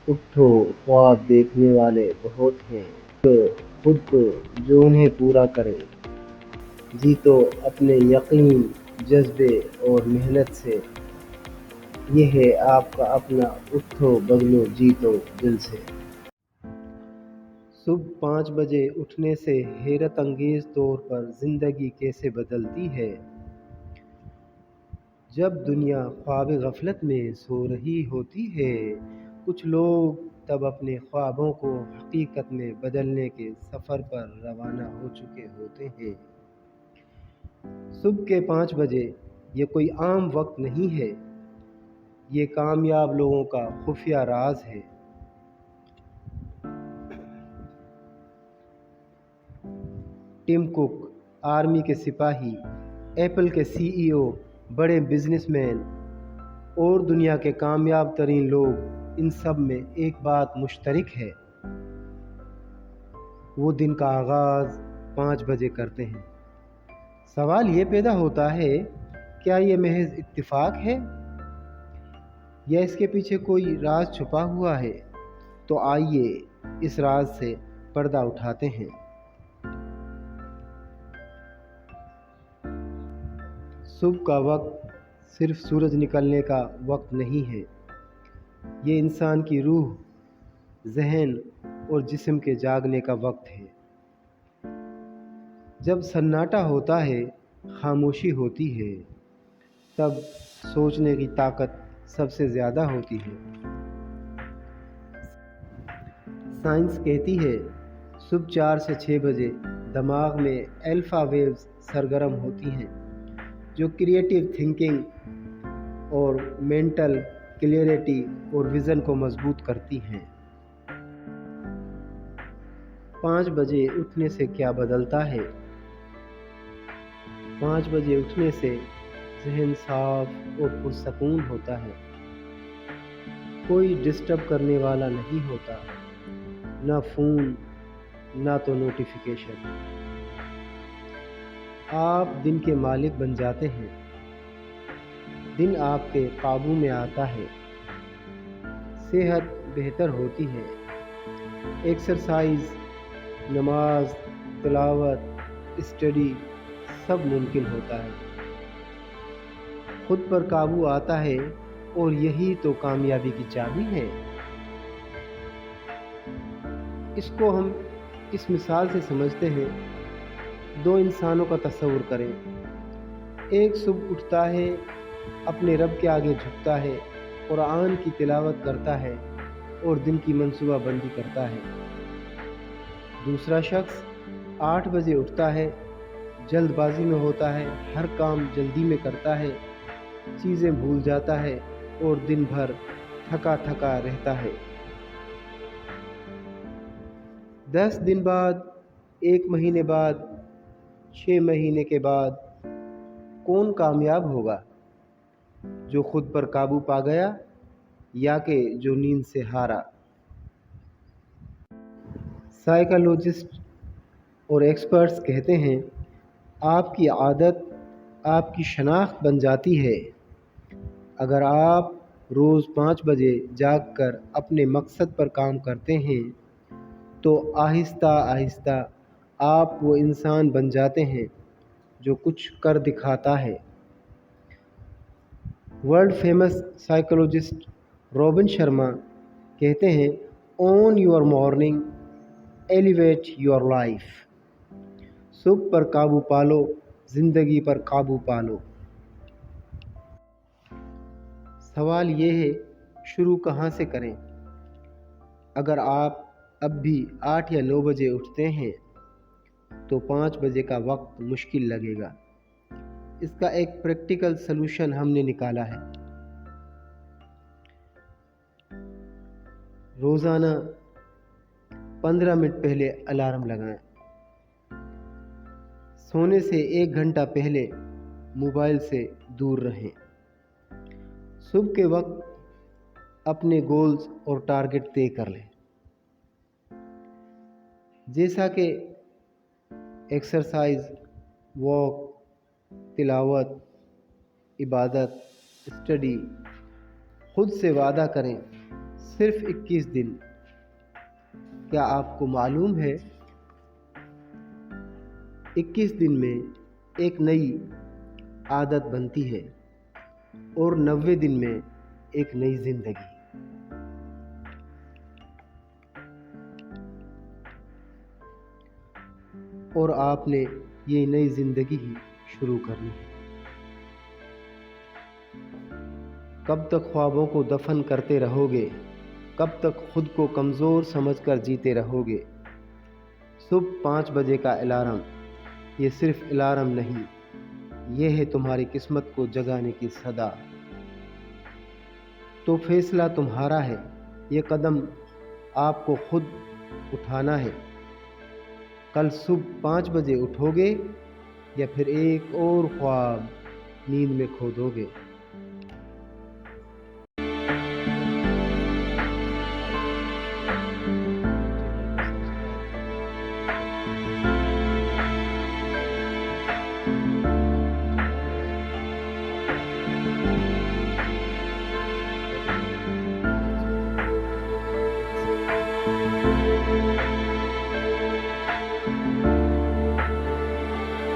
اٹھو، خواب دیکھنے والے بہت ہیں، خود کو جو انہیں پورا کرے۔ جیتو اپنے یقین، جذبے اور محنت سے، یہ ہے آپ کا اپنا، اٹھو بدلو جیتو دل سے۔ صبح 5 بجے اٹھنے سے حیرت انگیز طور پر زندگی کیسے بدلتی ہے۔ جب دنیا خواب غفلت میں سو رہی ہوتی ہے، کچھ لوگ تب اپنے خوابوں کو حقیقت میں بدلنے کے سفر پر روانہ ہو چکے ہوتے ہیں۔ صبح کے 5 بجے یہ کوئی عام وقت نہیں ہے، یہ کامیاب لوگوں کا خفیہ راز ہے۔ ٹم کک، آرمی کے سپاہی، ایپل کے CEO، بڑے بزنس مین اور دنیا کے کامیاب ترین لوگ، ان سب میں ایک بات مشترک ہے، وہ دن کا آغاز 5 بجے کرتے ہیں۔ سوال یہ پیدا ہوتا ہے، کیا یہ محض اتفاق ہے یا اس کے پیچھے کوئی راز چھپا ہوا ہے؟ تو آئیے اس راز سے پردہ اٹھاتے ہیں۔ صبح کا وقت صرف سورج نکلنے کا وقت نہیں ہے، یہ انسان کی روح، ذہن اور جسم کے جاگنے کا وقت ہے۔ جب سناٹا ہوتا ہے، خاموشی ہوتی ہے، تب سوچنے کی طاقت سب سے زیادہ ہوتی ہے۔ سائنس کہتی ہے، صبح 4 سے 6 بجے دماغ میں الفا ویوز سرگرم ہوتی ہیں، جو کریٹیو تھنکنگ اور مینٹل کلیئرٹی اور ویژن کو مضبوط کرتی ہیں۔ 5 بجے اٹھنے سے کیا بدلتا ہے؟ 5 بجے اٹھنے سے ذہن صاف اور پرسکون ہوتا ہے، کوئی ڈسٹرب کرنے والا نہیں ہوتا، نہ فون، نہ تو نوٹیفیکیشن۔ آپ دن کے مالک بن جاتے ہیں، دن آپ کے قابو میں آتا ہے، صحت بہتر ہوتی ہے، ایکسرسائز، نماز، تلاوت، اسٹڈی سب ممکن ہوتا ہے، خود پر قابو آتا ہے، اور یہی تو کامیابی کی چابی ہے۔ اس کو ہم اس مثال سے سمجھتے ہیں۔ دو انسانوں کا تصور کریں، ایک صبح اٹھتا ہے، اپنے رب کے آگے جھکتا ہے، قرآن کی تلاوت کرتا ہے اور دن کی منصوبہ بندی کرتا ہے۔ دوسرا شخص 8 بجے اٹھتا ہے، جلد بازی میں ہوتا ہے، ہر کام جلدی میں کرتا ہے، چیزیں بھول جاتا ہے اور دن بھر تھکا تھکا رہتا ہے۔ 10 دن بعد، 1 مہینے بعد، 6 مہینے کے بعد کون کامیاب ہوگا؟ جو خود پر قابو پا گیا یا کہ جو نیند سے ہارا؟ سائیکالوجسٹ اور ایکسپرٹس کہتے ہیں، آپ کی عادت آپ کی شناخت بن جاتی ہے۔ اگر آپ روز 5 بجے جاگ کر اپنے مقصد پر کام کرتے ہیں، تو آہستہ آہستہ آپ وہ انسان بن جاتے ہیں جو کچھ کر دکھاتا ہے۔ World famous psychologist Robin Sharma کہتے ہیں، own your morning, elevate your life. صبح پر قابو پالو، زندگی پر قابو پالو۔ سوال یہ ہے، شروع کہاں سے کریں؟ اگر آپ اب بھی 8 یا 9 بجے اٹھتے ہیں، تو 5 بجے کا وقت مشکل لگے گا۔ اس کا ایک پریکٹیکل سلوشن ہم نے نکالا ہے۔ روزانہ 15 منٹ پہلے الارم لگائیں۔ سونے سے 1 گھنٹہ پہلے موبائل سے دور رہیں۔ صبح کے وقت اپنے گولز اور ٹارگٹ طے کر لیں، جیسا کہ ایکسرسائز، واک، تلاوت، عبادت، اسٹڈی۔ خود سے وعدہ کریں، صرف 21 دن۔ کیا آپ کو معلوم ہے 21 دن میں ایک نئی عادت بنتی ہے اور 90 دن میں ایک نئی زندگی۔ اور آپ نے یہ نئی زندگی ہی شروع کرنی ہے۔ کب تک خوابوں کو دفن کرتے رہو گے؟ کب تک خود کو کمزور سمجھ کر جیتے رہو گے؟ صبح 5 بجے کا الارم یہ صرف الارم نہیں، یہ ہے تمہاری قسمت کو جگانے کی صدا۔ تو فیصلہ تمہارا ہے، یہ قدم آپ کو خود اٹھانا ہے۔ کل صبح 5 بجے اٹھو گے یا پھر ایک اور خواب نیند میں کھو دو گے؟